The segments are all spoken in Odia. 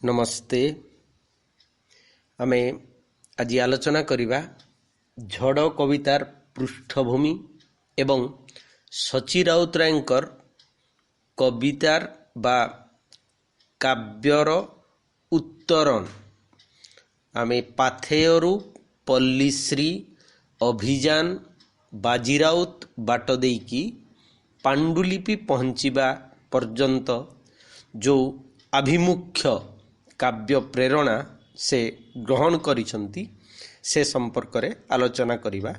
नमस्ते। आमे आज आलोचना करिबा झड़ कवितार पृष्ठभूमि एवं सची राउतरायंकर कवितार बा काव्यर उत्तरण। आमे पाथेयरु पल्लीश्री अभियान बाजीराउत बाट देकी पांडुलिपि पहुँचीबा पर्यंत जो आभिमुख्य काव्य प्रेरणा से ग्रहण करिसंती से संपर्क रे आलोचना करिबा।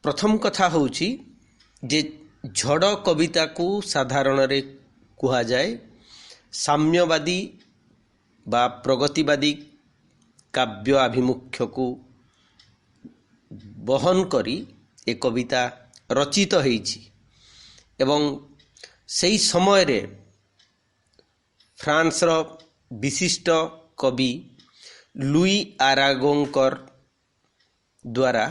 प्रथम कथा होउची जे झड़ कविता को साधारण रे कुहा जाए साम्यवादी बा प्रगतिवादी काव्य आभिमुख्य को बहन करी ए कविता रचित होईची एवं सेई समय रे फ्रांस रो विशिष्ट कवि लुई आरागोंकर द्वारा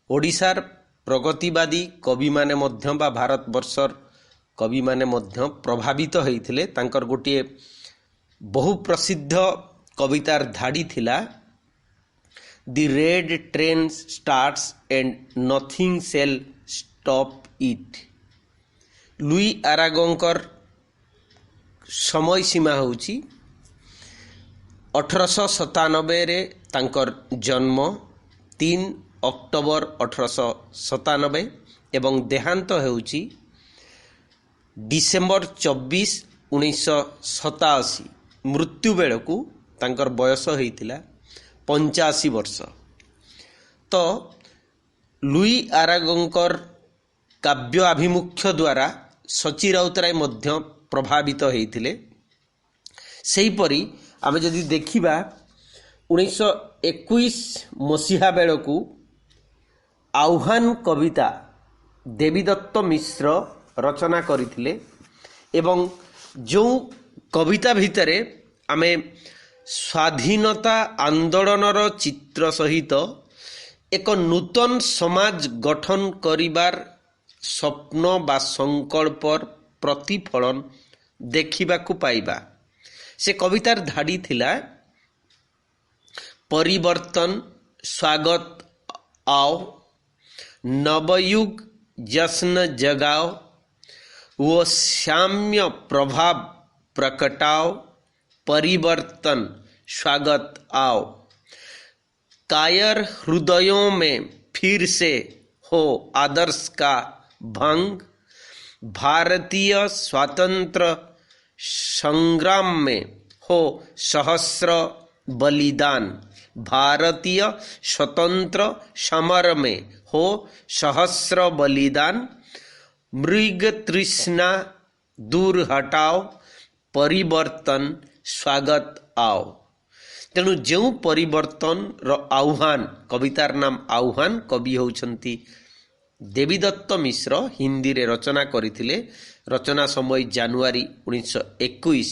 ओडिशार प्रगतिवादी कवि माने मध्य बा भारत वर्षर कवि माने मध्य प्रभावित होइथिले। तांकर गोटे बहु प्रसिद्ध कवितार धाड़ी थिला the red train starts and nothing shall stop it. Louis आरागोंकर समय सीमा होउची 1897 रे तांकर जन्म 3 अक्टोबर 1897 एवं देहांत होउची डिसेम्बर 24 1987। मृत्यु बेलकू तांकर बयस होइतिला 85 वर्ष। तो लुई आरागोंकर काव्य आभिमुख्य द्वारा सची राउतराय मध्य प्रभावित होइतिले। सेही परी आमे जदि देखिबा 1921 मसीहा बेलकू आह्वान कविता देवीदत्त मिश्र रचना करिथिले एवं जो कविता भितरे आमे स्वाधीनता आंदोलनर चित्र सहित एक नूतन समाज गठन करिबार स्वप्न बा संकल्पर प्रतिफलन देखिबा को पाइबा। से कवितार धाड़ी थिला परिवर्तन स्वागत आओ, नवयुग जश्न जगाओ, वो साम्य प्रभाव प्रकटाओ, परिवर्तन स्वागत आओ, कायर हृदयों में फिर से हो आदर्श का भंग, भारतीय स्वातंत्र संग्राम में हो सहस्र बलिदान, भारतीय स्वतंत्र समर में हो सहस्र बलिदान, मृग तृष्णा दूर हटाओ, परिवर्तन स्वागत आओ। तेणु जो परिवर्तन रो आह्वान कवितार नाम आह्वान कवि होउछंती देवीदत्त मिश्र हिंदी रे रचना करिथिले। रचना समय जनवरी 1921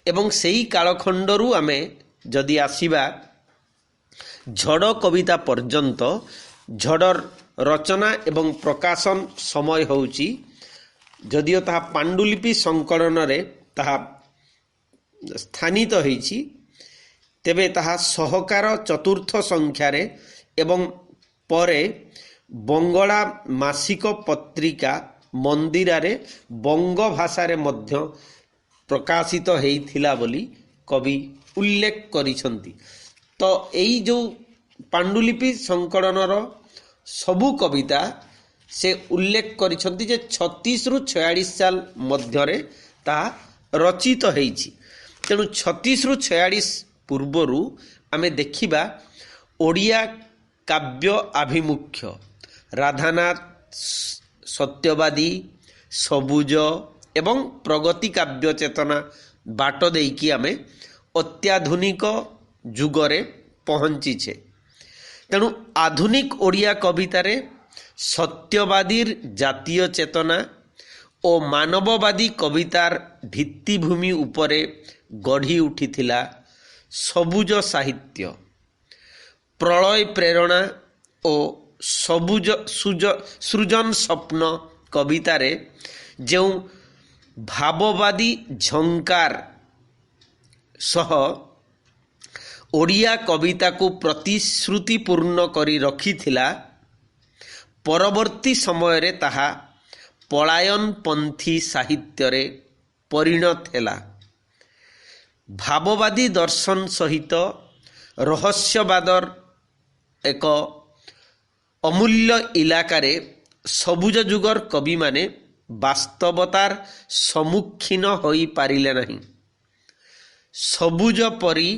एवं सेही कालखंडरू आमे जदि आसीबा झड़ कविता पर्यंत झड़र रचना एवं प्रकाशन समय होउची जदियो ताहा पांडुलिपि संकलन रे ताहा स्थानित होईची तेबे ताहा सहकार चतुर्थ संख्या रे एवं परे बंगला मासिक पत्रिका मंदिरा रे बंग भाषा रे मध्य प्रकाशित हेइथिला बोली कवि उल्लेख करिसंती। तो एई जो पांडुलिपि संकलनर सबु कविता से उल्लेख करिसंती जे 36 रु 46 साल मध्य रे ता रचित हेइछि। तेणु 36 रु 46 पूर्वरु आमे देखिबा ओडिया काव्य आभिमुख्य राधानाथ सत्यवादी सबुज एवं प्रगति काव्य चेतना बाट देकी आमे अत्याधुनिक जुगरे पहुँचीछे। तेणु आधुनिक ओडिया कवितारे सत्यवादीर जातीय चेतना ओ मानववादी कवितार भित्तिभूमि उपरे गढ़ी उठिथिला सबुज साहित्य। प्रलय प्रेरणा ओ सबुज सृजन स्वप्न कवितारे जो ଭାବବାଦୀ ଝଙ୍କାର ସହ ଓଡ଼ିଆ କବିତାକୁ ପ୍ରତିଶ୍ରୁତିପୂର୍ଣ୍ଣ କରି ରଖିଥିଲା, ପରବର୍ତ୍ତୀ ସମୟରେ ତାହା ପଳାୟନପନ୍ଥୀ ସାହିତ୍ୟରେ ପରିଣତ ହେଲା। ଭାବବାଦୀ ଦର୍ଶନ ସହିତ ରହସ୍ୟବାଦର ଏକ ଅମୂଲ୍ୟ ଇଲାକାରେ ସବୁଜ ଯୁଗର କବିମାନେ ବାସ୍ତବତାର ସମ୍ମୁଖୀନ ହୋଇପାରିଲେ ନାହିଁ। ସବୁଜ ପରି,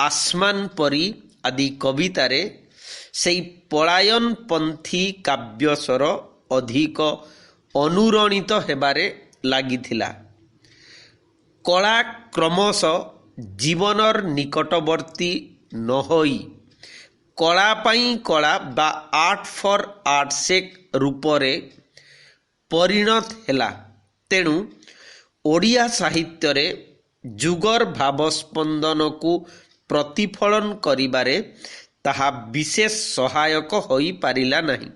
ଆସମାନ ପରି ଆଦି କବିତାରେ ସେହି ପଳାୟନପନ୍ଥୀ କାବ୍ୟସ୍ୱର ଅଧିକ ଅନୁରଣିତ ହେବାରେ ଲାଗିଥିଲା। କଳା କ୍ରମଶଃ ଜୀବନର ନିକଟବର୍ତ୍ତୀ ନ ହୋଇ କଳା ପାଇଁ କଳା ବା ଆର୍ଟ ଫର୍ ଆର୍ଟ ସେକ୍ ରୂପରେ ପରିଣତ ହେଲା। ତେଣୁ ଓଡ଼ିଆ ସାହିତ୍ୟରେ ଯୁଗର ଭାବସ୍ପନ୍ଦନକୁ ପ୍ରତିଫଳନ କରିବାରେ ତାହା ବିଶେଷ ସହାୟକ ହୋଇପାରିଲା ନାହିଁ।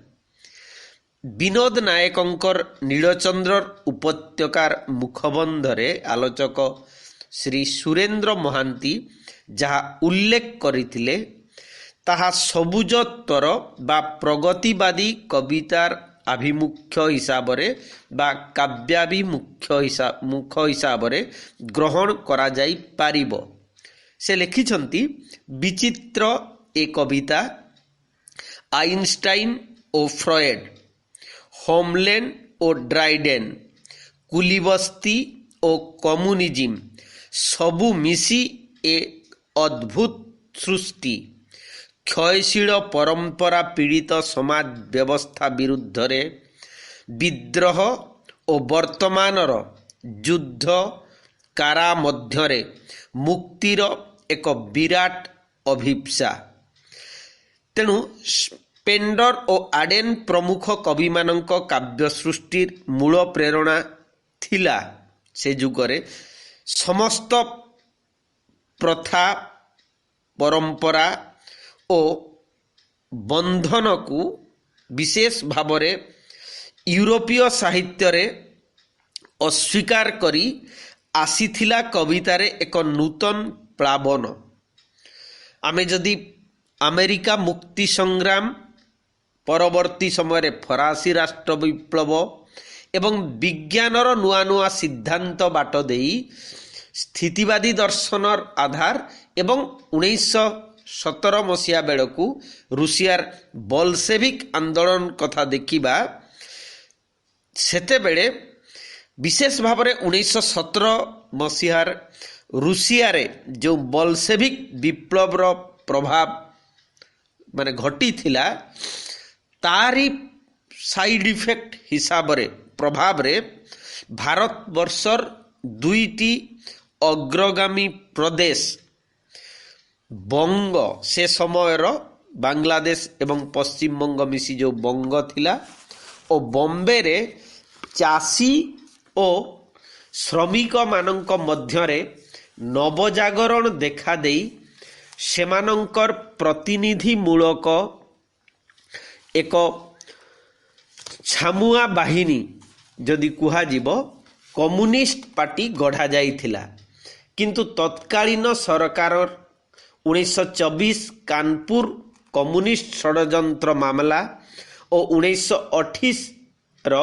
ବିନୋଦ ନାୟକଙ୍କର ନୀଳଚନ୍ଦ୍ରର ଉପତ୍ୟକାର ମୁଖବନ୍ଧରେ ଆଲୋଚକ ଶ୍ରୀ ସୁରେନ୍ଦ୍ର ମହାନ୍ତି ଯାହା ଉଲ୍ଲେଖ କରିଥିଲେ, ତାହା ସବୁଜତ୍ୱର ବା ପ୍ରଗତିବାଦୀ କବିତାର ଆଭିମୁଖ୍ୟ ହିସାବରେ ବା କାବ୍ୟାଭିମୁଖ ହିସାବରେ ଗ୍ରହଣ କରାଯାଇପାରିବ। ସେ ଲେଖିଛନ୍ତି, ବିଚିତ୍ର ଏ କବିତା ଆଇନଷ୍ଟାଇନ ଓ ଫ୍ରଏଡ୍, ହୋମଲେଣ୍ଡ ଓ ଡ୍ରାଇଡେନ୍, କୁଲିବସ୍ତି ଓ କମ୍ୟୁନିଜିମ୍ ସବୁ ମିଶି ଏ ଅଦ୍ଭୁତ ସୃଷ୍ଟି। କ୍ଷୟଶୀଳ ପରମ୍ପରା ପୀଡ଼ିତ ସମାଜ ବ୍ୟବସ୍ଥା ବିରୁଦ୍ଧରେ ବିଦ୍ରୋହ ଓ ବର୍ତ୍ତମାନର ଯୁଦ୍ଧ କାରା ମଧ୍ୟରେ ମୁକ୍ତିର ଏକ ବିରାଟ ଅଭିପ୍ସା। ତେଣୁ ସ୍ପେଣ୍ଡର ଓ ଆଡେନ ପ୍ରମୁଖ କବିମାନଙ୍କ କାବ୍ୟ ସୃଷ୍ଟିର ମୂଳ ପ୍ରେରଣା ଥିଲା ସେ ଯୁଗରେ ସମସ୍ତ ପ୍ରଥା, ପରମ୍ପରା ଓ ବନ୍ଧନକୁ ବିଶେଷ ଭାବରେ ୟୁରୋପୀୟ ସାହିତ୍ୟରେ ଅସ୍ୱୀକାର କରି ଆସିଥିଲା କବିତାରେ ଏକ ନୂତନ ପ୍ଲାବନ। ଆମେ ଯଦି ଆମେରିକା ମୁକ୍ତି ସଂଗ୍ରାମ, ପରବର୍ତ୍ତୀ ସମୟରେ ଫରାସୀ ରାଷ୍ଟ୍ର ବିପ୍ଳବ ଏବଂ ବିଜ୍ଞାନର ନୂଆ ନୂଆ ସିଦ୍ଧାନ୍ତ ବାଟ ଦେଇ ସ୍ଥିତିବାଦୀ ଦର୍ଶନର ଆଧାର ଏବଂ 1917 ମସିହା ବେଳକୁ ରୁଷିଆର ବଲସେଭିକ ଆନ୍ଦୋଳନ କଥା ଦେଖିବା, ସେତେବେଳେ ବିଶେଷ ଭାବରେ 1917 ମସିହାର ରୁଷିଆରେ ଯେଉଁ ବଲସେଭିକ ବିପ୍ଳବର ପ୍ରଭାବ ଘଟିଥିଲା, ତାରି ସାଇଡ୍ ଇଫେକ୍ଟ ହିସାବରେ ପ୍ରଭାବରେ ଭାରତବର୍ଷର ଦୁଇଟି ଅଗ୍ରଗାମୀ ପ୍ରଦେଶ, ବଙ୍ଗ, ସେ ସମୟର ବାଂଲାଦେଶ ଏବଂ ପଶ୍ଚିମବଙ୍ଗ ମିଶି ଯେଉଁ ବଙ୍ଗ ଥିଲା, ଓ ବମ୍ବେରେ ଚାଷୀ ଓ ଶ୍ରମିକମାନଙ୍କ ମଧ୍ୟରେ ନବଜାଗରଣ ଦେଖାଦେଇ ସେମାନଙ୍କର ପ୍ରତିନିଧିମୂଳକ ଏକ ଛାମୁଆ ବାହିନୀ, ଯଦି କୁହାଯିବ, କମ୍ୟୁନିଷ୍ଟ ପାର୍ଟି ଗଢ଼ାଯାଇଥିଲା। କିନ୍ତୁ ତତ୍କାଳୀନ ସରକାର 1924 କାନପୁର କମ୍ୟୁନିଷ୍ଟ ଷଡ଼ଯନ୍ତ୍ର ମାମଲା ଓ 1928ର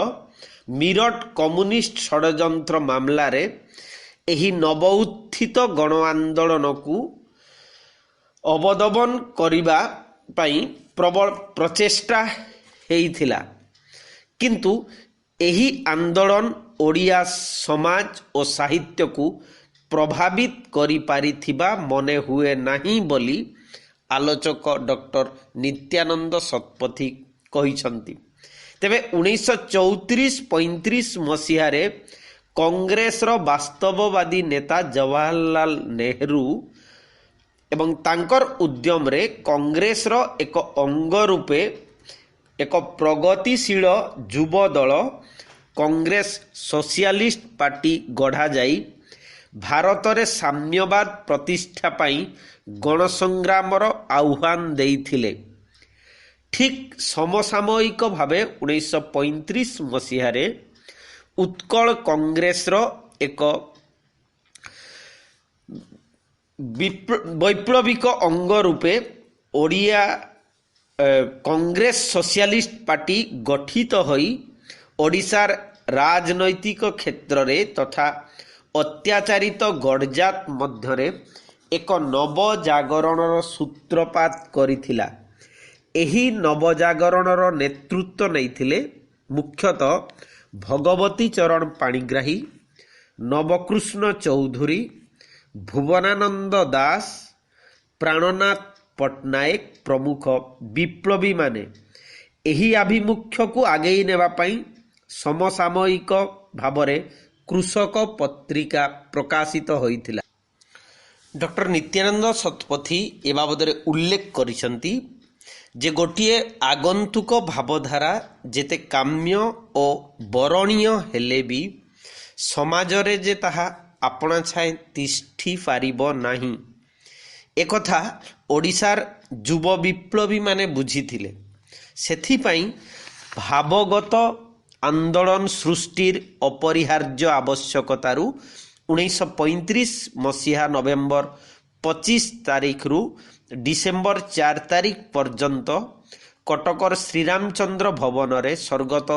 ମିରଟ କମ୍ୟୁନିଷ୍ଟ ଷଡ଼ଯନ୍ତ୍ର ମାମଲାରେ ଏହି ନବଉତ୍ଥିତ ଗଣ ଆନ୍ଦୋଳନକୁ ଅବଦମନ କରିବା ପାଇଁ ପ୍ରବଳ ପ୍ରଚେଷ୍ଟା ହେଇଥିଲା। କିନ୍ତୁ ଏହି ଆନ୍ଦୋଳନ ଓଡ଼ିଆ ସମାଜ ଓ ସାହିତ୍ୟକୁ ପ୍ରଭାବିତ କରିପାରିଥିବା ମନେ ହୁଏ ନାହିଁ ବୋଲି ଆଲୋଚକ ଡକ୍ଟର ନିତ୍ୟାନନ୍ଦ ଶତପଥୀ କହିଛନ୍ତି। ତେବେ 1934-35 ମସିହାରେ କଂଗ୍ରେସର ବାସ୍ତବବାଦୀ ନେତା ଜବାହରଲାଲ ନେହେରୁ ଏବଂ ତାଙ୍କର ଉଦ୍ୟମରେ କଂଗ୍ରେସର ଏକ ଅଙ୍ଗ ରୂପେ ଏକ ପ୍ରଗତିଶୀଳ ଯୁବ ଦଳ କଂଗ୍ରେସ ସୋସିଆଲିଷ୍ଟ ପାର୍ଟି ଗଢ଼ାଯାଇ ଭାରତରେ ସାମ୍ୟବାଦ ପ୍ରତିଷ୍ଠା ପାଇଁ ଗଣସଂଗ୍ରାମର ଆହ୍ୱାନ ଦେଇଥିଲେ। ଠିକ୍ ସମସାମୟିକ ଭାବେ 1935 ମସିହାରେ उत्कल कांग्रेसर एक वैप्लविक अंग रूपे ओडिया कांग्रेस सोशलिस्ट पार्टी गठित होई ओडिशार राजनैतिक क्षेत्र रे तथा अत्याचारित गडजात मध्यरे एक नवजागरणर सूत्रपात करिथिला। एही नवजागरणर नेतृत्व नैथिले मुख्यतः भगवती चरण पाणिग्राही, नवकृष्ण चौधुरी, भुवनानंद दास, प्राणनाथ पट्टनायक प्रमुख विप्लवी माने एही आभिमुख्य को आगेई नेबा पई समसामयिक भावरे कृषक पत्रिका प्रकाशित होइथिला। डॉक्टर नित्यानंद शतपथी ए बाबदरे उल्लेख करिसंती जे गोटिए आगंतुक भावधारा जेते काम्य ओ बरणीय हेले भी समाजरे जे ताहा आपणा छाए तिष्ठी पारिब नाही एकथा ओडिशार युव विप्लवी माने बुझिथिले। सेथिपाई भावगत आंदोलन सृष्टिर अपरिहार्य आवश्यकतारू 1935 मसीहा नवेम्बर 25 तारीख रु डिसेम्बर 4 तारीख पर्यंत कटकर श्रीरामचंद्र भवन रे स्वर्गत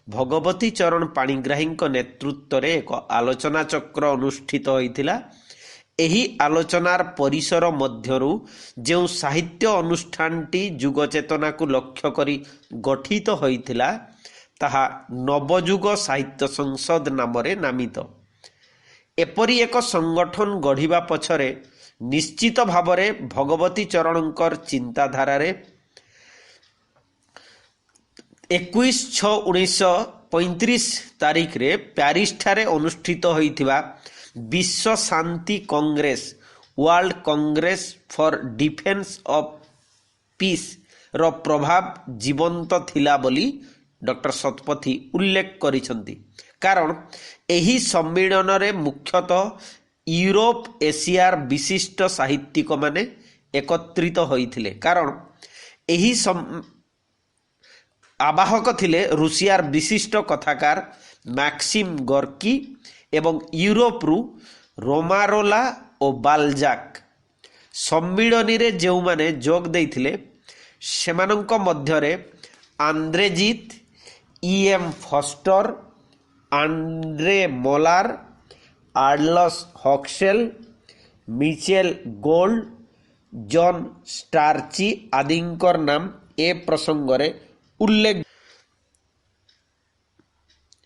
भगवती चरण पाणिग्राही नेतृत्व रे एक आलोचना चक्र अनुष्ठित होइथिला। एही आलोचनार परिसर मध्यरु जो साहित्य अनुष्ठानटी युग चेतना को लक्ष्य करी गठित होइथिला ताहा नवयुग साहित्य संसद नामरे नामित। एपरी एक संगठन गढ़िबा पछरे निश्चित भावरे भगवती चरणकर चिंताधारारे 21/6/1935 तारीख रे प्यारिस ठारे अनुष्ठित होइथिबा विश्व शांति congress world congress for defence of peace रो प्रभाव जीवंत थिला बोली डॉक्टर शतपथी उल्लेख करिसंती। कारण एही सम्मेलन रे मुख्यतः यूरोप एशियार विशिष्ट साहित्यिक माने एकत्रित होइथिले। कारण एही आवाहक थिले रूसियार विशिष्ट कथाकार मैक्सिम गोर्की एवं यूरोप रु रोमारोला और बालजाक। सम्मिलनी रे जो माने जोग देइथिले सेमानंक मध्यरे Andre Gide, E M. Forster, Andre Malraux, Aldous Huxley, Michael Gold, John Strachey आदिंकर नाम ए प्रसंगरे उल्लेख।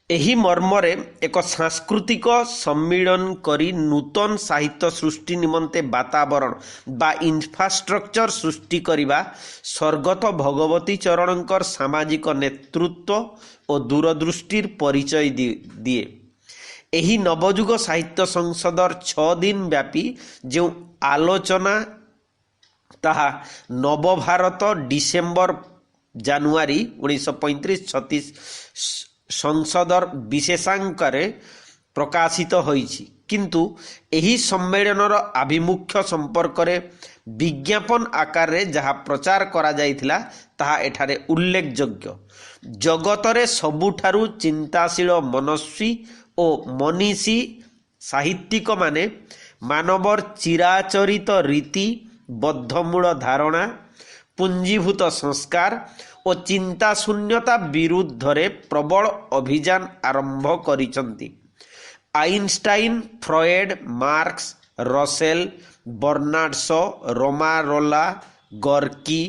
एही मर्मरे एक सांस्कृतिक सम्मिलन करी नूतन साहित्य सृष्टि निमंते वातावरण बा इंफ्रास्ट्रक्चर सृष्टि करिबा स्वर्गत भगवती चरणकर सामाजिक नेतृत्व और दूरदृष्टिर परिचय दिए। एही नवयुग साहित्य संसदर 6 दिन व्यापी जो आलोचना ताहा नवभारत डिसेम्बर जानुआरी 1935-36 संसदर विशेषांकरे प्रकाशित होइछि। किंतु एही सम्मेलनर आभिमुख्य संपर्क रे विज्ञापन आकार रे जहा प्रचार करा जाइथिला ताहा एठारे उल्लेखयोग्य। जगतरे सबुठारु चिंताशील मनस्वी ओ मनीषी साहित्यिक माने मानवर चिराचरित रीति बद्धमूल धारणा पुंजीभूत संस्कार और चिंता शून्यता विरुद्ध रे प्रबल अभियान आरंभ करिसंती। Einstein, Freud, Marx, Russell, Bernard Shaw, Romain Rolland, Gorky,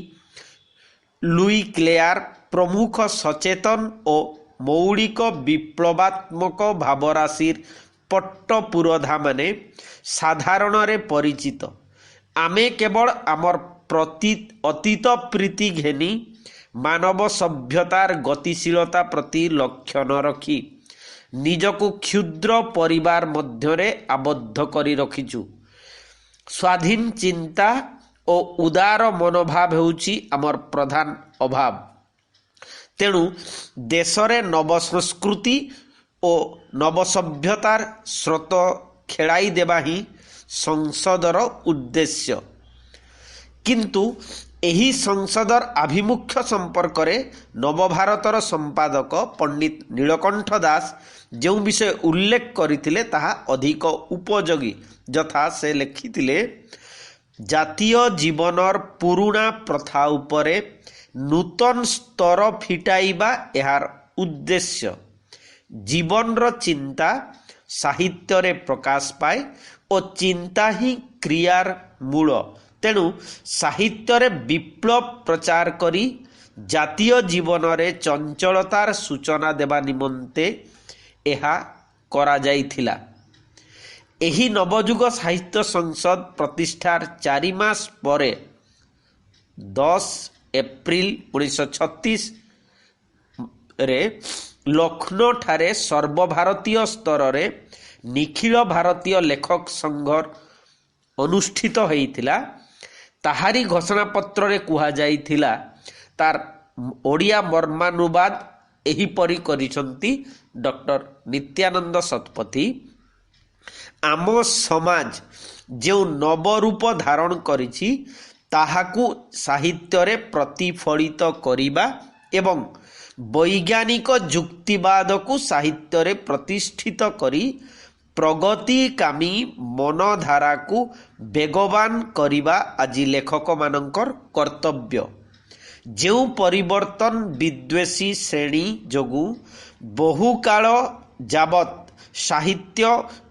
Louis क्लेयर प्रमुख सचेतन और मौलिक विप्लवात्मक भावराशिर पट्टपुरोधा माने साधारण रे परिचित। आमे केवल आमर अतीत प्रीति घेनी मानव सभ्यतार गतिशीलता प्रति लक्ष्य न रखी निजको क्षुद्र परिवार मध्यरे आबद्ध करी रखिछु। स्वाधीन चिंता और उदार मनोभाव हेउची आमर प्रधान अभाव। तेणु देशरे नव संस्कृति और नव सभ्यतार स्रोत खेलाई देबा ही संसदर उद्देश्य। किंतु ଏହି ସଂସଦର ଆଭିମୁଖ୍ୟ ସମ୍ପର୍କରେ ନବଭାରତର ସମ୍ପାଦକ ପଣ୍ଡିତ ନୀଳକଣ୍ଠ ଦାସ ଯେଉଁ ବିଷୟ ଉଲ୍ଲେଖ କରିଥିଲେ ତାହା ଅଧିକ ଉପଯୋଗୀ। ଯଥା ସେ ଲେଖିଥିଲେ, ଜାତୀୟ ଜୀବନର ପୁରୁଣା ପ୍ରଥା ଉପରେ ନୂତନ ସ୍ତର ଫିଟାଇବା ଏହାର ଉଦ୍ଦେଶ୍ୟ। ଜୀବନର ଚିନ୍ତା ସାହିତ୍ୟରେ ପ୍ରକାଶ ପାଏ ଓ ଚିନ୍ତା ହିଁ କ୍ରିୟାର ମୂଳ। ତେଣୁ ସାହିତ୍ୟରେ ବିପ୍ଳବ ପ୍ରଚାର କରି ଜାତୀୟ ଜୀବନରେ ଚଞ୍ଚଳତାର ସୂଚନା ଦେବା ନିମନ୍ତେ ଏହା କରାଯାଇଥିଲା। ଏହି ନବଯୁଗ ସାହିତ୍ୟ ସଂସଦ ପ୍ରତିଷ୍ଠାର 4 ମାସ ପରେ 10 ଏପ୍ରିଲ 1936ରେ ଲକ୍ଷ୍ନୌଠାରେ ସର୍ବଭାରତୀୟ ସ୍ତରରେ ନିଖିଳ ଭାରତୀୟ ଲେଖକ ସଂଘ ଅନୁଷ୍ଠିତ ହୋଇଥିଲା। ତାହାରି ଘୋଷଣାପତ୍ରରେ କୁହାଯାଇଥିଲା, ତାର ଓଡ଼ିଆ ମର୍ମାନୁବାଦ ଏହିପରି କରିଛନ୍ତି ଡକ୍ଟର ନିତ୍ୟାନନ୍ଦ ଶତପଥୀ। ଆମ ସମାଜ ଯେଉଁ ନବରୂପ ଧାରଣ କରିଛି ତାହାକୁ ସାହିତ୍ୟରେ ପ୍ରତିଫଳିତ କରିବା ଏବଂ ବୈଜ୍ଞାନିକ ଯୁକ୍ତିବାଦକୁ ସାହିତ୍ୟରେ ପ୍ରତିଷ୍ଠିତ କରି ପ୍ରଗତିକାମୀ ମନଧାରାକୁ ବେଗବାନ କରିବା ଆଜି ଲେଖକମାନଙ୍କର କର୍ତ୍ତବ୍ୟ। ଯେଉଁ ପରିବର୍ତ୍ତନ ବିଦ୍ୱେଷୀ ଶ୍ରେଣୀ ଯୋଗୁଁ ବହୁକାଳ ଯାବତ୍ ସାହିତ୍ୟ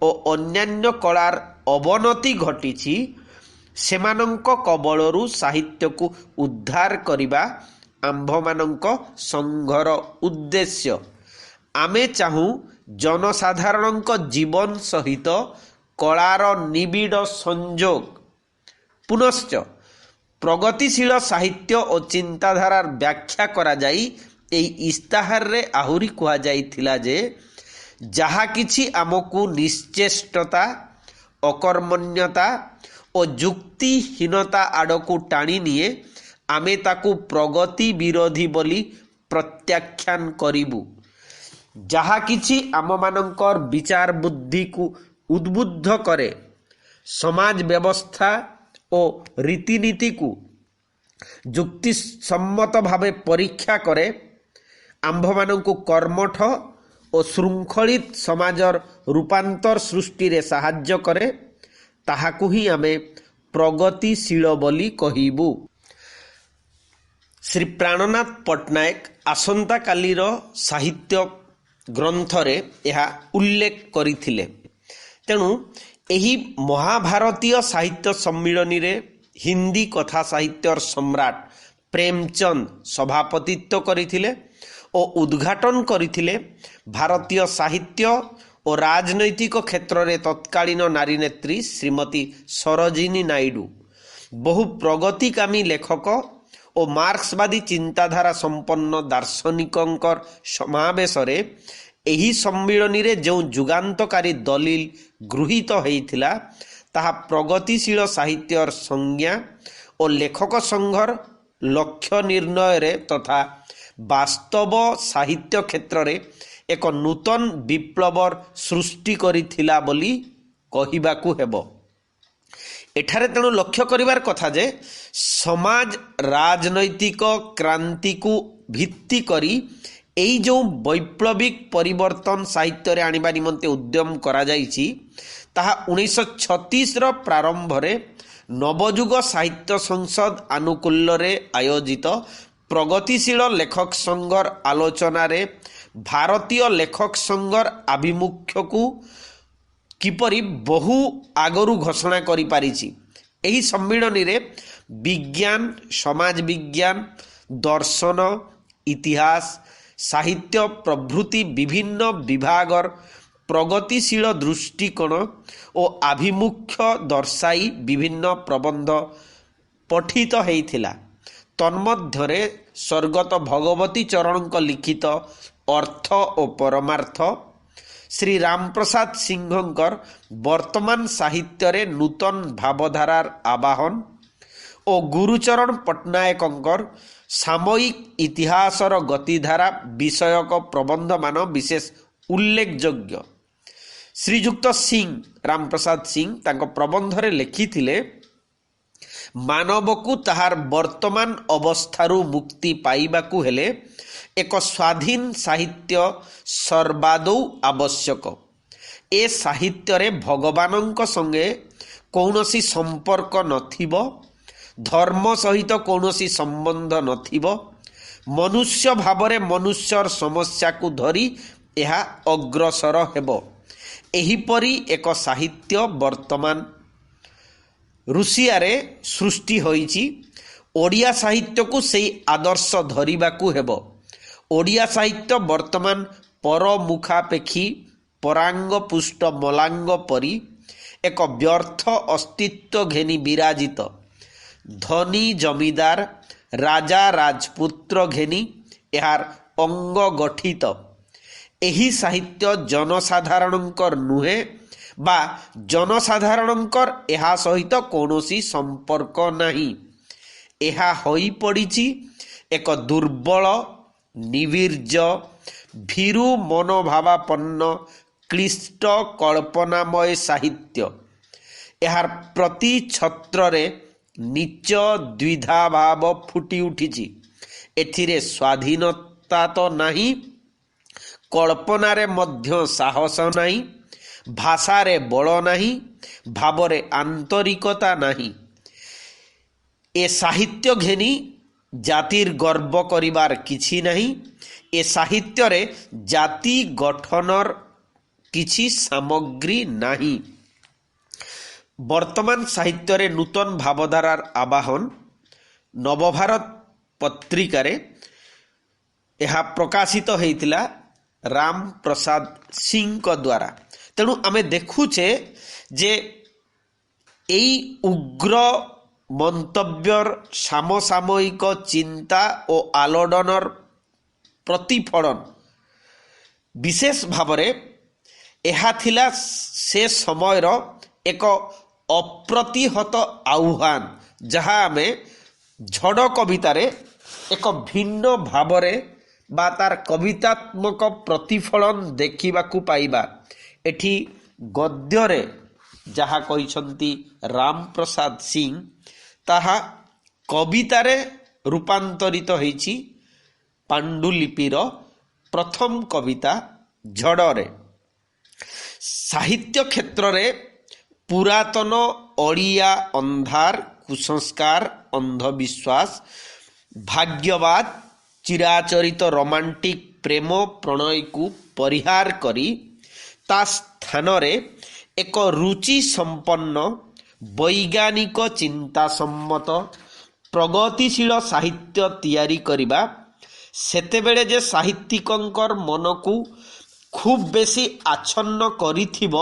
ଓ ଅନ୍ୟାନ୍ୟ କଳାର ଅବନତି ଘଟିଛି, ସେମାନଙ୍କ କବଳରୁ ସାହିତ୍ୟକୁ ଉଦ୍ଧାର କରିବା ଆମ୍ଭମାନଙ୍କ ସଂଘର ଉଦ୍ଦେଶ୍ୟ। ଆମେ ଚାହୁଁ ଜନସାଧାରଣଙ୍କ ଜୀବନ ସହିତ କଳାର ନିବିଡ଼ ସଂଯୋଗ। ପୁନଶ୍ଚ ପ୍ରଗତିଶୀଳ ସାହିତ୍ୟ ଓ ଚିନ୍ତାଧାରାର ବ୍ୟାଖ୍ୟା କରାଯାଇ ଏହି ଇସ୍ତାହାରରେ ଆହୁରି କୁହାଯାଇଥିଲା ଯେ, ଯାହା କିଛି ଆମକୁ ନିଶ୍ଚେଷ୍ଟତା, ଅକର୍ମଣ୍ୟତା ଓ ଯୁକ୍ତିହୀନତା ଆଡ଼କୁ ଟାଣି ନିଏ, ଆମେ ତାକୁ ପ୍ରଗତି ବିରୋଧୀ ବୋଲି ପ୍ରତ୍ୟାଖ୍ୟାନ କରିବୁ। ଯାହା କିଛି ଆମମାନଙ୍କର ବିଚାର ବୁଦ୍ଧିକୁ ଉଦ୍ବୁଦ୍ଧ କରେ, ସମାଜ ବ୍ୟବସ୍ଥା ଓ ରୀତିନୀତିକୁ ଯୁକ୍ତିସମ୍ମତ ଭାବେ ପରୀକ୍ଷା କରେ, ଆମ୍ଭମାନଙ୍କୁ କର୍ମଠ ଓ ଶୃଙ୍ଖଳିତ ସମାଜର ରୂପାନ୍ତର ସୃଷ୍ଟିରେ ସାହାଯ୍ୟ କରେ, ତାହାକୁ ହିଁ ଆମେ ପ୍ରଗତିଶୀଳ ବୋଲି କହିବୁ। ଶ୍ରୀ ପ୍ରାଣନାଥ ପଟ୍ଟନାୟକ ଆସନ୍ତାକାଲିର ସାହିତ୍ୟ ଗ୍ରନ୍ଥରେ ଏହା ଉଲ୍ଲେଖ କରିଥିଲେ। ତେଣୁ ଏହି ମହାଭାରତୀୟ ସାହିତ୍ୟ ସମ୍ମିଳନୀରେ ହିନ୍ଦୀ କଥା ସାହିତ୍ୟର ସମ୍ରାଟ ପ୍ରେମଚନ୍ଦ ସଭାପତିତ୍ୱ କରିଥିଲେ ଓ ଉଦ୍ଘାଟନ କରିଥିଲେ ଭାରତୀୟ ସାହିତ୍ୟ ଓ ରାଜନୈତିକ କ୍ଷେତ୍ରରେ ତତ୍କାଳୀନ ନାରୀ ନେତ୍ରୀ ଶ୍ରୀମତୀ ସରୋଜିନୀ ନାଇଡୁ। ବହୁ ପ୍ରଗତିକାମୀ ଲେଖକ ଓ ମାର୍କ୍ସବାଦୀ ଚିନ୍ତାଧାରା ସମ୍ପନ୍ନ ଦାର୍ଶନିକଙ୍କର ସମାବେଶରେ ଏହି ସମ୍ମିଳନୀରେ ଯେଉଁ ଯୁଗାନ୍ତକାରୀ ଦଲିଲ ଗୃହୀତ ହୋଇଥିଲା, ତାହା ପ୍ରଗତିଶୀଳ ସାହିତ୍ୟର ସଂଜ୍ଞା ଓ ଲେଖକ ସଂଘର ଲକ୍ଷ୍ୟ ନିର୍ଣ୍ଣୟରେ ତଥା ବାସ୍ତବ ସାହିତ୍ୟ କ୍ଷେତ୍ରରେ ଏକ ନୂତନ ବିପ୍ଳବର ସୃଷ୍ଟି କରିଥିଲା ବୋଲି କହିବାକୁ ହେବ। ଏଠାରେ ତେଣୁ ଲକ୍ଷ୍ୟ କରିବାର କଥା ଯେ, ସମାଜ ରାଜନୈତିକ କ୍ରାନ୍ତିକୁ ଭିତ୍ତି କରି ଏହି ଯେଉଁ ବୈପ୍ଳବିକ ପରିବର୍ତ୍ତନ ସାହିତ୍ୟରେ ଆଣିବା ନିମନ୍ତେ ଉଦ୍ୟମ କରାଯାଇଛି, ତାହା 1936ର ପ୍ରାରମ୍ଭରେ ନବଯୁଗ ସାହିତ୍ୟ ସଂସଦ ଆନୁକୂଲ୍ୟରେ ଆୟୋଜିତ ପ୍ରଗତିଶୀଳ ଲେଖକ ସଂଘର ଆଲୋଚନାରେ ଭାରତୀୟ ଲେଖକ ସଂଘର ଆଭିମୁଖ୍ୟକୁ କିପରି ବହୁ ଆଗରୁ ଘୋଷଣା କରିପାରିଛି। ଏହି ସମ୍ମିଳନୀରେ ବିଜ୍ଞାନ, ସମାଜ ବିଜ୍ଞାନ, ଦର୍ଶନ, ଇତିହାସ, ସାହିତ୍ୟ ପ୍ରଭୃତି ବିଭିନ୍ନ ବିଭାଗର ପ୍ରଗତିଶୀଳ ଦୃଷ୍ଟିକୋଣ ଓ ଆଭିମୁଖ୍ୟ ଦର୍ଶାଇ ବିଭିନ୍ନ ପ୍ରବନ୍ଧ ପଠିତ ହୋଇଥିଲା। ତନ୍ମଧ୍ୟରେ ସ୍ୱର୍ଗତ ଭଗବତୀ ଚରଣଙ୍କ ଲିଖିତ ଅର୍ଥ ଓ ପରମାର୍ଥ, ଶ୍ରୀ ରାମପ୍ରସାଦ ସିଂହଙ୍କର ବର୍ତ୍ତମାନ ସାହିତ୍ୟରେ ନୂତନ ଭାବଧାରାର ଆବାହନ ଓ ଗୁରୁଚରଣ ପଟ୍ଟନାୟକଙ୍କର ସାମୟିକ ଇତିହାସର ଗତିଧାରା ବିଷୟକ ପ୍ରବନ୍ଧମାନ ବିଶେଷ ଉଲ୍ଲେଖଯୋଗ୍ୟ। ଶ୍ରୀଯୁକ୍ତ ସିଂ, ରାମପ୍ରସାଦ ସିଂ ତାଙ୍କ ପ୍ରବନ୍ଧରେ ଲେଖିଥିଲେ, ମାନବକୁ ତାହାର ବର୍ତ୍ତମାନ ଅବସ୍ଥାରୁ ମୁକ୍ତି ପାଇବାକୁ ହେଲେ ଏକ ସ୍ୱାଧୀନ ସାହିତ୍ୟ ସର୍ବାଦୌ ଆବଶ୍ୟକ। ଏ ସାହିତ୍ୟରେ ଭଗବାନଙ୍କ ସଙ୍ଗେ କୌଣସି ସମ୍ପର୍କ ନଥିବ, ଧର୍ମ ସହିତ କୌଣସି ସମ୍ବନ୍ଧ ନଥିବ, ମନୁଷ୍ୟ ଭାବରେ ମନୁଷ୍ୟର ସମସ୍ୟାକୁ ଧରି ଏହା ଅଗ୍ରସର ହେବ। ଏହିପରି ଏକ ସାହିତ୍ୟ ବର୍ତ୍ତମାନ ରୁଷିଆରେ ସୃଷ୍ଟି ହୋଇଛି। ଓଡ଼ିଆ ସାହିତ୍ୟକୁ ସେହି ଆଦର୍ଶ ଧରିବାକୁ ହେବ। ଓଡ଼ିଆ ସାହିତ୍ୟ ବର୍ତ୍ତମାନ ପରମୁଖାପେକ୍ଷୀ ପରାଙ୍ଗ ପୁଷ୍ଟ ମଲାଙ୍ଗ ପରି ଏକ ବ୍ୟର୍ଥ ଅସ୍ତିତ୍ୱ ଘେନି ବିରାଜିତ। ଧନୀ ଜମିଦାର ରାଜା ରାଜପୁତ୍ର ଘେନି ଏହାର ଅଙ୍ଗ ଗଠିତ। ଏହି ସାହିତ୍ୟ ଜନସାଧାରଣଙ୍କର ନୁହେଁ ବା ଜନସାଧାରଣଙ୍କର ଏହା ସହିତ କୌଣସି ସମ୍ପର୍କ ନାହିଁ। ଏହା ହୋଇପଡ଼ିଛି ଏକ ଦୁର୍ବଳ, ନିବୀର୍ଯ୍ୟ, ଭୀରୁ ମନୋଭାବାପନ୍ନ କ୍ଳିଷ୍ଟ କଳ୍ପନାମୟ ସାହିତ୍ୟ। ଏହାର ପ୍ରତି ଛତ୍ରରେ ନୀଚ ଦ୍ୱିଧାଭାବ ଫୁଟି ଉଠିଛି। ଏଥିରେ ସ୍ୱାଧୀନତା ତ ନାହିଁ, କଳ୍ପନାରେ ମଧ୍ୟ ସାହସ ନାହିଁ, ଭାଷାରେ ବଳ ନାହିଁ, ଭାବରେ ଆନ୍ତରିକତା ନାହିଁ। ଏ ସାହିତ୍ୟ ଘେନି ଜାତିର ଗର୍ବ କରିବାର କିଛି ନାହିଁ। ଏ ସାହିତ୍ୟରେ ଜାତି ଗଠନର କିଛି ସାମଗ୍ରୀ ନାହିଁ। ବର୍ତ୍ତମାନ ସାହିତ୍ୟରେ ନୂତନ ଭାବଧାରାର ଆବାହନ ନବଭାରତ ପତ୍ରିକାରେ ଏହା ପ୍ରକାଶିତ ହୋଇଥିଲା ରାମ ପ୍ରସାଦ ସିଂଙ୍କ ଦ୍ୱାରା। ତେଣୁ ଆମେ ଦେଖୁଛେ ଯେ ଏଇ ଉଗ୍ର ମନ୍ତବ୍ୟର ସମସାମୟିକ ଚିନ୍ତା ଓ ଆଲୋଡ଼ନର ପ୍ରତିଫଳନ ବିଶେଷ ଭାବରେ ଏହା ଥିଲା ସେ ସମୟର ଏକ ଅପ୍ରତିହତ ଆହ୍ୱାନ, ଯାହା ଆମେ ଝଡ଼ କବିତାରେ ଏକ ଭିନ୍ନ ଭାବରେ ବା ତାର କବିତାତ୍ମକ ପ୍ରତିଫଳନ ଦେଖିବାକୁ ପାଇବା। ଏଠି ଗଦ୍ୟରେ ଯାହା କହିଛନ୍ତି ରାମପ୍ରସାଦ ସିଂ, ତାହା କବିତାରେ ରୂପାନ୍ତରିତ ହୋଇଛି। ପାଣ୍ଡୁଲିପିର ପ୍ରଥମ କବିତା ଝଡ଼ରେ ସାହିତ୍ୟ କ୍ଷେତ୍ରରେ ପୁରାତନ ଓଡ଼ିଆ ଅନ୍ଧାର, କୁସଂସ୍କାର, ଅନ୍ଧବିଶ୍ୱାସ, ଭାଗ୍ୟବାଦ, ଚିରାଚରିତ ରୋମାଣ୍ଟିକ ପ୍ରେମ ପ୍ରଣୟକୁ ପରିହାର କରି ତା ସ୍ଥାନରେ ଏକ ରୁଚି ସମ୍ପନ୍ନ, ବୈଜ୍ଞାନିକ ଚିନ୍ତାସମ୍ମତ, ପ୍ରଗତିଶୀଳ ସାହିତ୍ୟ ତିଆରି କରିବା ସେତେବେଳେ ଯେ ସାହିତ୍ୟିକଙ୍କର ମନକୁ ଖୁବ୍ ବେଶୀ ଆଚ୍ଛନ୍ନ କରିଥିବ,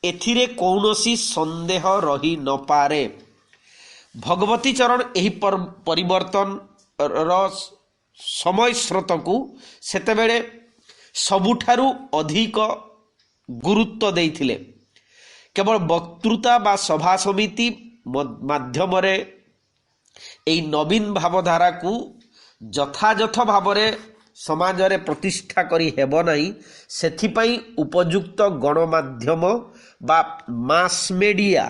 ଏଥିରେ କୌଣସି ସନ୍ଦେହ ରହି ନପାରେ। ଭଗବତୀ ଚରଣ ଏହି ପରିବର୍ତ୍ତନର ସମୟ ସ୍ରୋତକୁ ସେତେବେଳେ ସବୁଠାରୁ ଅଧିକ ଗୁରୁତ୍ୱ ଦେଇଥିଲେ। କେବଳ ବକ୍ତୃତା ବା ସଭା ସମିତି ମାଧ୍ୟମରେ ଏହି ନବୀନ ଭାବଧାରାକୁ ଯଥାଯଥ ଭାବରେ ସମାଜରେ ପ୍ରତିଷ୍ଠା କରି ହେବ ନାହିଁ। ସେଥିପାଇଁ ଉପଯୁକ୍ତ ଗଣମାଧ୍ୟମ ବା ମାସ୍ ମିଡ଼ିଆ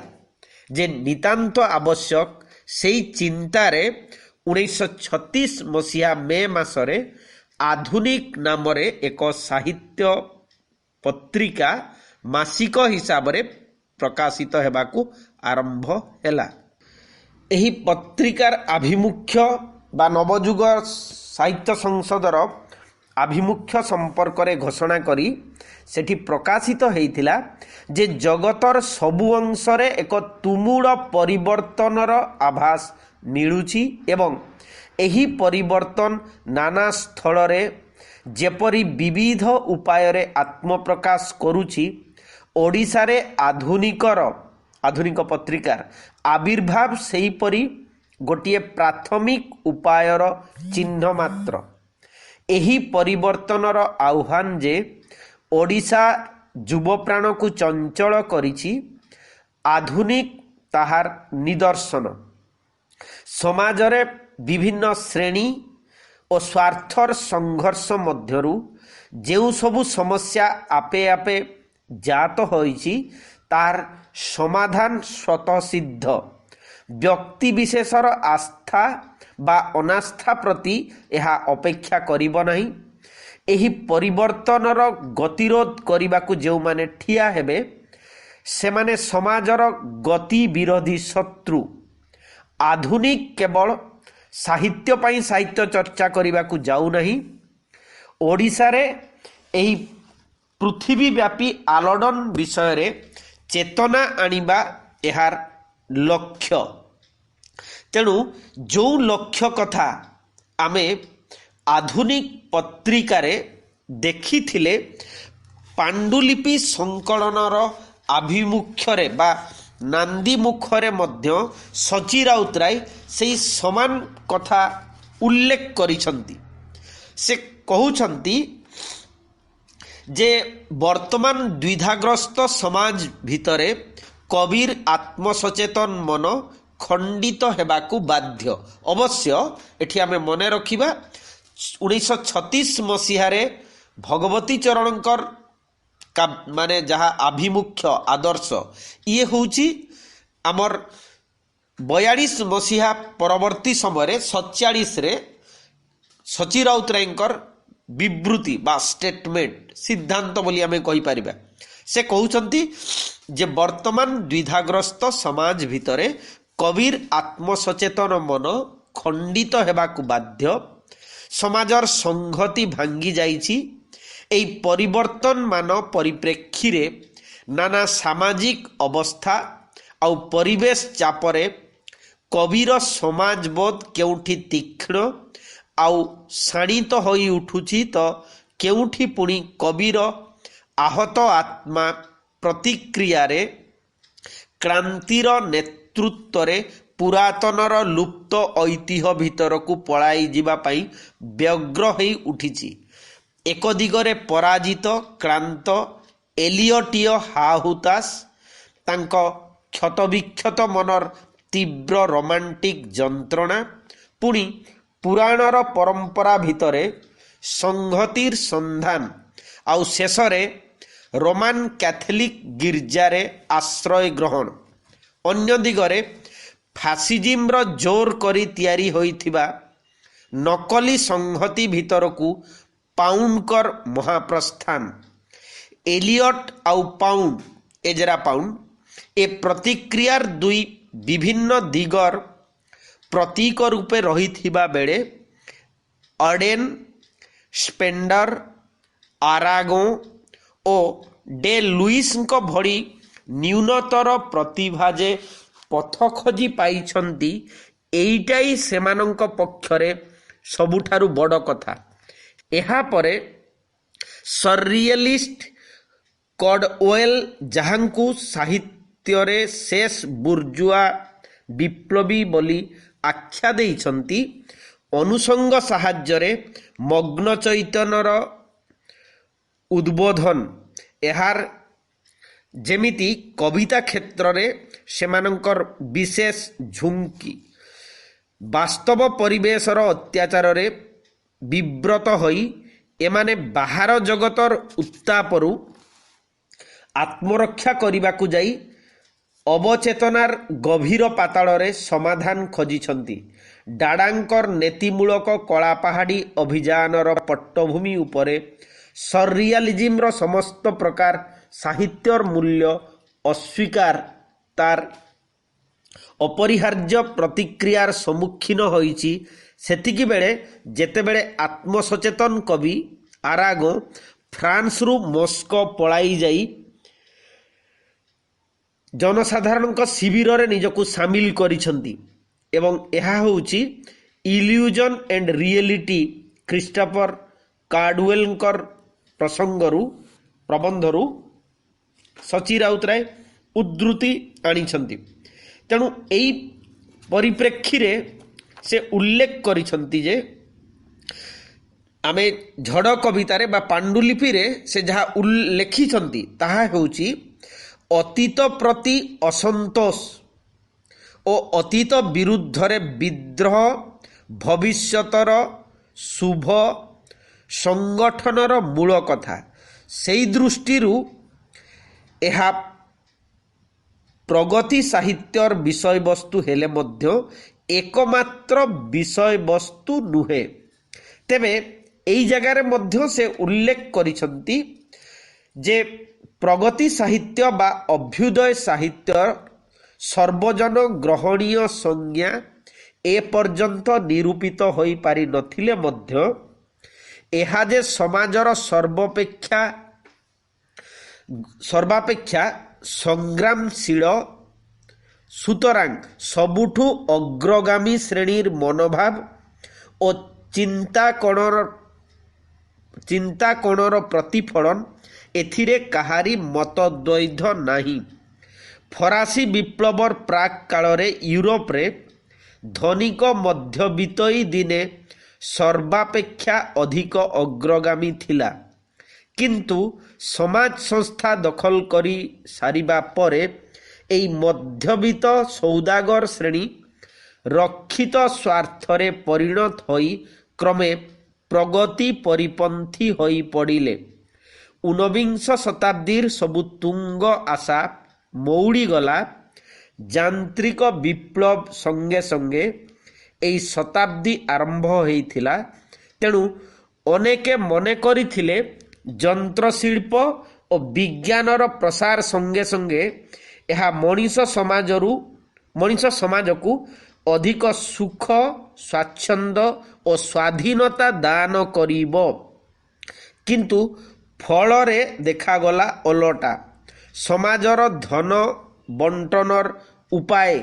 ଯେ ନିତାନ୍ତ ଆବଶ୍ୟକ, ସେହି ଚିନ୍ତାରେ 1936 ମସିହା ମେ ମାସରେ ଆଧୁନିକ ନାମରେ ଏକ ସାହିତ୍ୟ ପତ୍ରିକା ମାସିକ ହିସାବରେ ପ୍ରକାଶିତ ହେବାକୁ ଆରମ୍ଭ ହେଲା। ଏହି ପତ୍ରିକାର ଆଭିମୁଖ୍ୟ ବା ନବଯୁଗ ସାହିତ୍ୟ ସଂସଦର ଆଭିମୁଖ୍ୟ ସମ୍ପର୍କରେ ଘୋଷଣା କରି ସେଠି ପ୍ରକାଶିତ ହୋଇଥିଲା ଯେ ଜଗତର ସବୁ ଅଂଶରେ ଏକ ତୁମୁଳ ପରିବର୍ତ୍ତନର ଆଭାସ ମିଳୁଛି ଏବଂ ଏହି ପରିବର୍ତ୍ତନ ନାନା ସ୍ଥଳରେ ଯେପରି ବିବିଧ ଉପାୟରେ ଆତ୍ମପ୍ରକାଶ କରୁଛି, ଓଡ଼ିଶାରେ ଆଧୁନିକ ପତ୍ରିକାର ଆବିର୍ଭାବ ସେହିପରି ଗୋଟିଏ ପ୍ରାଥମିକ ଉପାୟର ଚିହ୍ନ ମାତ୍ର। ଏହି ପରିବର୍ତ୍ତନର ଆହ୍ୱାନ ଯେ ଓଡ଼ିଶା ଯୁବପ୍ରାଣକୁ ଚଞ୍ଚଳ କରିଛି, ଆଧୁନିକ ତାହାର ନିଦର୍ଶନ। ସମାଜରେ ବିଭିନ୍ନ ଶ୍ରେଣୀ ଓ ସ୍ୱାର୍ଥର ସଂଘର୍ଷ ମଧ୍ୟରୁ ଯେଉଁ ସବୁ ସମସ୍ୟା ଆପେ ଆପେ ଜାତ ହୋଇଛି, ତାହାର ସମାଧାନ ସ୍ୱତଃସିଦ୍ଧ। ବ୍ୟକ୍ତିବିଶେଷର ଆସ୍ଥା ବା ଅନାସ୍ଥା ପ୍ରତି ଏହା ଅପେକ୍ଷା କରିବ ନାହିଁ। ଏହି ପରିବର୍ତ୍ତନର ଗତିରୋଧ କରିବାକୁ ଯେଉଁମାନେ ଠିଆ ହେବେ ସେମାନେ ସମାଜର ଗତି ବିରୋଧୀ ଶତ୍ରୁ। ଆଧୁନିକ କେବଳ ସାହିତ୍ୟ ପାଇଁ ସାହିତ୍ୟ ଚର୍ଚ୍ଚା କରିବାକୁ ଯାଉନାହିଁ, ଓଡ଼ିଶାରେ ଏହି ପୃଥିବୀବ୍ୟାପୀ ଆଲୋଡ଼ନ ବିଷୟରେ ଚେତନା ଆଣିବା ଏହାର ଲକ୍ଷ୍ୟ। ତେଣୁ ଯେଉଁ ଲକ୍ଷ୍ୟ କଥା ଆମେ ଆଧୁନିକ ପତ୍ରିକାରେ ଦେଖିଥିଲେ, ପାଣ୍ଡୁଲିପି ସଂକଳନର ଆଭିମୁଖ୍ୟରେ ବା ନାନ୍ଦିମୁଖରେ ମଧ୍ୟ ସଚୀ ରାଉତରାୟ ସେହି ସମାନ କଥା ଉଲ୍ଲେଖ କରିଛନ୍ତି। ସେ କହୁଛନ୍ତି ଯେ ବର୍ତ୍ତମାନ ଦ୍ୱିଧାଗ୍ରସ୍ତ ସମାଜ ଭିତରେ କବିର ଆତ୍ମସଚେତନ ମନ ଖଣ୍ଡିତ ହେବାକୁ ବାଧ୍ୟ। ଅବଶ୍ୟ ଏଠି ଆମେ ମନେ ରଖିବା 1936 ମସିହାରେ ଭଗବତୀ ଚରଣଙ୍କର ମାନେ ଯାହା ଆଭିମୁଖ୍ୟ ଆଦର୍ଶ, ଇଏ ହେଉଛି ଆମର 42 ମସିହା ପରବର୍ତ୍ତୀ ସମୟରେ 47ରେ ସଚୀ ରାଉତରାୟଙ୍କର ବିବୃତ୍ତି ବା ଷ୍ଟେଟମେଣ୍ଟ, ସିଦ୍ଧାନ୍ତ ବୋଲି ଆମେ କହିପାରିବା। ସେ କହୁଛନ୍ତି ଯେ ବର୍ତ୍ତମାନ ଦ୍ୱିଧାଗ୍ରସ୍ତ ସମାଜ ଭିତରେ କବିର ଆତ୍ମସଚେତନ ମନ ଖଣ୍ଡିତ ହେବାକୁ ବାଧ୍ୟ। ସମାଜର ସଂହତି ଭାଙ୍ଗି ଯାଇଛି। ଏହି ପରିବର୍ତ୍ତନମାନ ପରିପ୍ରେକ୍ଷୀରେ ନାନା ସାମାଜିକ ଅବସ୍ଥା ଆଉ ପରିବେଶ ଚାପରେ କବିର ସମାଜବୋଧ କେଉଁଠି ତୀକ୍ଷ୍ଣ ଆଉ ଶାଣିତ ହୋଇ ଉଠୁଛି ତ କେଉଁଠି ପୁଣି କବିର ଆହତ ଆତ୍ମା ପ୍ରତିକ୍ରିୟାରେ କ୍ରାନ୍ତିର ନେତୃତ୍ୱରେ ପୁରାତନର ଲୁପ୍ତ ଐତିହ୍ୟ ଭିତରକୁ ପଳାଇ ଯିବା ପାଇଁ ବ୍ୟଗ୍ର ହୋଇ ଉଠିଛି। ଏକ ଦିଗରେ ପରାଜିତ କ୍ରାନ୍ତ ଏଲିୟଟୀୟ ହାହୁତାଶ ତାଙ୍କ କ୍ଷତବିକ୍ଷତ ମନର ତୀବ୍ର ରୋମାଣ୍ଟିକ ଯନ୍ତ୍ରଣା, ପୁଣି ପୁରାଣର ପରମ୍ପରା ଭିତରେ ସଂହତିର ସନ୍ଧାନ, ଆଉ ଶେଷରେ ରୋମାନ କ୍ୟାଥୋଲିକ ଗିର୍ଜାରେ ଆଶ୍ରୟ ଗ୍ରହଣ। ଅନ୍ୟ ଦିଗରେ ଫାସିଜିମ୍ର ଜୋର କରି ତିଆରି ହୋଇଥିବା ନକଲି ସଂହତି ଭିତରକୁ ପାଉଣ୍ଡଙ୍କର ମହାପ୍ରସ୍ଥାନ। ଏଲିୟଟ ଆଉ ପାଉଣ୍ଡ, ଏଜରା ପାଉଣ୍ଡ, ଏ ପ୍ରତିକ୍ରିୟାର ଦୁଇ ବିଭିନ୍ନ ଦିଗର ପ୍ରତୀକ ରୂପେ ରହିଥିବା ବେଳେ ଅଡେନ, ସ୍ପେଣ୍ଡର, ଆରାଗୋ ଓ ଡେ ଲୁଇସଙ୍କ ଭଳି ନ୍ୟୁନତର ପ୍ରତିଭା ଯେ ପଥ ଖୋଜି ପାଇଛନ୍ତି, ଏଇଟାଇ ସେମାନଙ୍କ ପକ୍ଷରେ ସବୁଠାରୁ ବଡ଼ କଥା। ଏହାପରେ ସର୍ରିଏଲିଷ୍ଟ କଡୱେଲ, ଯାହାଙ୍କୁ ସାହିତ୍ୟରେ ଶେଷ ବୁର୍ଜୁଆ ବିପ୍ଳବୀ ବୋଲି ଆଖ୍ୟା ଦେଇଛନ୍ତି, ଅନୁଷଙ୍ଗ ସାହାଯ୍ୟରେ ମଗ୍ନ ଚୈତନ୍ୟର ଉଦ୍ବୋଧନ। ଏହାର ଯେମିତି କବିତା କ୍ଷେତ୍ରରେ ସେମାନଙ୍କର ବିଶେଷ ଝୁଙ୍କି। ବାସ୍ତବ ପରିବେଶର ଅତ୍ୟାଚାରରେ ବିବ୍ରତ ହୋଇ ଏମାନେ ବାହାର ଜଗତର ଉତ୍ତାପରୁ ଆତ୍ମରକ୍ଷା କରିବାକୁ ଯାଇ ଅବଚେତନାର ଗଭୀର ପାତାଳରେ ସମାଧାନ ଖୋଜିଛନ୍ତି। ଡାଡାଙ୍କର ନୀତିମୂଳକ କଳାପାହାଡ଼ି ଅଭିଯାନର ପଟ୍ଟଭୂମି ଉପରେ ସର୍ରିଆଲିଜିମ୍ର ସମସ୍ତ ପ୍ରକାର ସାହିତ୍ୟର ମୂଲ୍ୟ ଅସ୍ୱୀକାର ତାର ଅପରିହାର୍ଯ୍ୟ ପ୍ରତିକ୍ରିୟାର ସମ୍ମୁଖୀନ ହୋଇଛି। ସେତିକିବେଳେ ଯେତେବେଳେ ଆତ୍ମସଚେତନ କବି ଆରାଗୋ ଫ୍ରାନ୍ସରୁ ମସ୍କୋ ପଳାଇ ଯାଇ ଜନସାଧାରଣଙ୍କ ଶିବିରରେ ନିଜକୁ ସାମିଲ କରିଛନ୍ତି ଏବଂ ଏହା ହେଉଛି ଇଲ୍ୟୁଜନ ଏଣ୍ଡ ରିଏଲିଟି କ୍ରିଷ୍ଟୋଫର କାଡୱେଲଙ୍କର ପ୍ରବନ୍ଧରୁ ସଚୀ ରାଉତରାୟ ଉଦ୍ଧୃତି ଆଣିଛନ୍ତି। ତେଣୁ ଏହି ପରିପ୍ରେକ୍ଷୀରେ ସେ ଉଲ୍ଲେଖ କରିଛନ୍ତି ଯେ ଆମେ ଝଡ଼ କବିତାରେ ବା ପାଣ୍ଡୁଲିପିରେ ସେ ଯାହା ଲେଖିଛନ୍ତି ତାହା ହେଉଛି ଅତୀତ ପ୍ରତି ଅସନ୍ତୋଷ ଓ ଅତୀତ ବିରୁଦ୍ଧରେ ବିଦ୍ରୋହ ଭବିଷ୍ୟତର ଶୁଭ ସଂଗଠନର ମୂଳ କଥା। ସେହି ଦୃଷ୍ଟିରୁ ଏହା ପ୍ରଗତି ସାହିତ୍ୟର ବିଷୟବସ୍ତୁ ହେଲେ ମଧ୍ୟ ଏକମାତ୍ର ବିଷୟବସ୍ତୁ ନୁହେଁ। ତେବେ ଏଇ ଜାଗାରେ ମଧ୍ୟ ସେ ଉଲ୍ଲେଖ କରିଛନ୍ତି ଯେ ପ୍ରଗତି ସାହିତ୍ୟ ବା ଅଭ୍ୟୁଦୟ ସାହିତ୍ୟ ସର୍ବଜନ ଗ୍ରହଣୀୟ ସଂଜ୍ଞା ଏପର୍ଯ୍ୟନ୍ତ ନିରୂପିତ ହୋଇପାରିନଥିଲେ ମଧ୍ୟ ଏହା ଯେ ସମାଜର ସର୍ବାପେକ୍ଷା ସଂଗ୍ରାମଶୀଳ, ସୁତରାଂ ସବୁଠୁ ଅଗ୍ରଗାମୀ ଶ୍ରେଣୀର ମନୋଭାବ ଓ ଚିନ୍ତାକୋଣର ପ୍ରତିଫଳନ, ଏଥିରେ କାହାରି ମତଦ୍ୱୈଧ ନାହିଁ। ଫରାସୀ ବିପ୍ଳବର ପ୍ରାକ୍ କାଳରେ ୟୁରୋପରେ ଧନିକ ମଧ୍ୟବିତ୍ତୀ ଦିନେ ସର୍ବାପେକ୍ଷା ଅଧିକ ଅଗ୍ରଗାମୀ ଥିଲା, କିନ୍ତୁ ସମାଜ ସଂସ୍ଥା ଦଖଲ କରି ସାରିବା ପରେ ଏହି ମଧ୍ୟବିତ୍ତ ସୌଦାଗର ଶ୍ରେଣୀ ରକ୍ଷିତ ସ୍ୱାର୍ଥରେ ପରିଣତ ହୋଇ କ୍ରମେ ପ୍ରଗତି ପରିପନ୍ଥୀ ହୋଇ ପଡ଼ିଲେ। ଊନବିଂଶ ଶତାବ୍ଦୀର ସବୁ ତୁଙ୍ଗ ଆଶା ମଉଡ଼ିଗଲା। ଯାନ୍ତ୍ରିକ ବିପ୍ଳବ ସଙ୍ଗେ ସଙ୍ଗେ ଏହି ଶତାବ୍ଦୀ ଆରମ୍ଭ ହୋଇଥିଲା। ତେଣୁ ଅନେକେ ମନେ କରିଥିଲେ ଯନ୍ତ୍ରଶିଳ୍ପ ଓ ବିଜ୍ଞାନର ପ୍ରସାର ସଙ୍ଗେ ସଙ୍ଗେ ଏହା ମଣିଷ ସମାଜକୁ ଅଧିକ ସୁଖ, ସ୍ୱାଚ୍ଛନ୍ଦ୍ୟ ଓ ସ୍ୱାଧୀନତା ଦାନ କରିବ। କିନ୍ତୁ ଫଳରେ ଦେଖାଗଲା ଓଲଟା। ସମାଜର ଧନ ବଣ୍ଟନର ଉପାୟ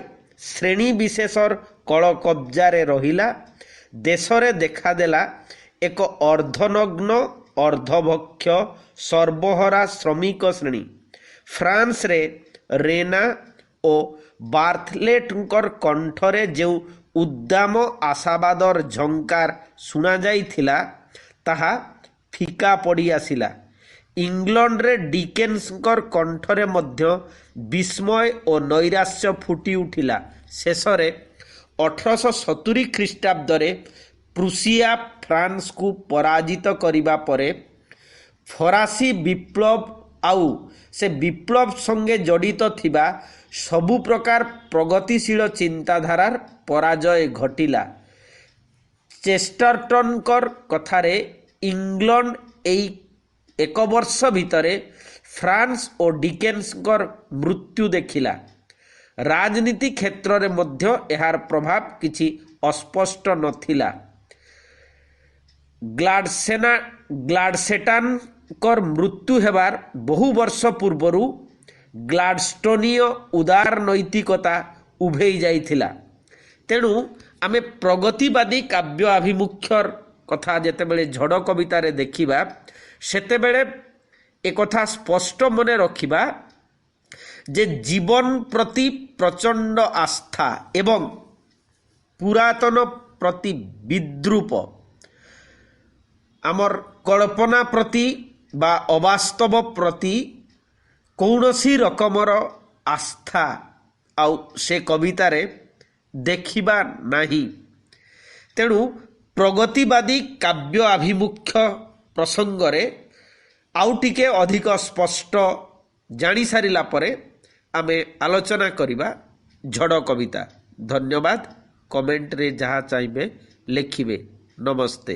ଶ୍ରେଣୀ ବିଶେଷର କଳକବ୍ଜାରେ ରହିଲା। ଦେଶରେ ଦେଖାଦେଲା ଏକ ଅର୍ଦ୍ଧନଗ୍ନ, ଅର୍ଦ୍ଧଭକ୍ଷ, ସର୍ବହରା ଶ୍ରମିକ ଶ୍ରେଣୀ। ଫ୍ରାନ୍ସରେ ରେନା ଓ ବାର୍ଥଲେଟଙ୍କର କଣ୍ଠରେ ଯେଉଁ ଉଦ୍ଦାମ ଆଶାବାଦର ଝଙ୍କାର ଶୁଣାଯାଇଥିଲା, ତାହା ଫିକା ପଡ଼ି ଆସିଲା। ଇଂଲଣ୍ଡରେ ଡିକେନ୍ସଙ୍କର କଣ୍ଠରେ ମଧ୍ୟ ବିସ୍ମୟ ଓ ନୈରାଶ୍ୟ ଫୁଟି ଉଠିଲା। ଶେଷରେ 1870 ଖ୍ରୀଷ୍ଟାବ୍ଦରେ ପ୍ରୁସିଆ ଫ୍ରାନ୍ସକୁ ପରାଜିତ କରିବା ପରେ ଫରାସୀ ବିପ୍ଳବ ଆଉ ସେ ବିପ୍ଳବ ସଙ୍ଗେ ଜଡ଼ିତ ଥିବା ସବୁ ପ୍ରକାର ପ୍ରଗତିଶୀଳ ଚିନ୍ତାଧାରାର ପରାଜୟ ଘଟିଲା। ଚେଷ୍ଟରଟନଙ୍କର କଥାରେ ଇଂଲଣ୍ଡ ଏଇ 1 ବର୍ଷ ଭିତରେ ଫ୍ରାନ୍ସ ଓ ଡିକେନ୍ସଙ୍କର ମୃତ୍ୟୁ ଦେଖିଲା। ରାଜନୀତି କ୍ଷେତ୍ରରେ ମଧ୍ୟ ଏହାର ପ୍ରଭାବ କିଛି ଅସ୍ପଷ୍ଟ ନଥିଲା। ଗ୍ଲାଡଷ୍ଟେନଙ୍କର ମୃତ୍ୟୁ ହେବାର ବହୁ ବର୍ଷ ପୂର୍ବରୁ ଗ୍ଲାଡଷ୍ଟୋନୀୟ ଉଦାରନୈତିକତା ଉଭେଇ ଯାଇଥିଲା। ତେଣୁ ଆମେ ପ୍ରଗତିବାଦୀ କାବ୍ୟ ଆଭିମୁଖ୍ୟର କଥା ଯେତେବେଳେ ଝଡ଼ କବିତାରେ ଦେଖିବା, ସେତେବେଳେ ଏକଥା ସ୍ପଷ୍ଟ ମନେ ରଖିବା ଯେ ଜୀବନ ପ୍ରତି ପ୍ରଚଣ୍ଡ ଆସ୍ଥା ଏବଂ ପୁରାତନ ପ୍ରତି ବିଦ୍ରୂପ, ଆମର କଳ୍ପନା ପ୍ରତି ବା ଅବାସ୍ତବ ପ୍ରତି କୌଣସି ରକମର ଆସ୍ଥା ଆଉ ସେ କବିତାରେ ଦେଖିବା ନାହିଁ। ତେଣୁ ପ୍ରଗତିବାଦୀ କାବ୍ୟ ଆଭିମୁଖ୍ୟ ପ୍ରସଙ୍ଗରେ ଆଉ ଟିକେ ଅଧିକ ସ୍ପଷ୍ଟ ଜାଣିସାରିଲା ପରେ ଆମେ ଆଲୋଚନା କରିବା ଝଡ଼ କବିତା। ଧନ୍ୟବାଦ। କମେଣ୍ଟରେ ଯାହା ଚାହିଁବେ ଲେଖିବେ। ନମସ୍ତେ।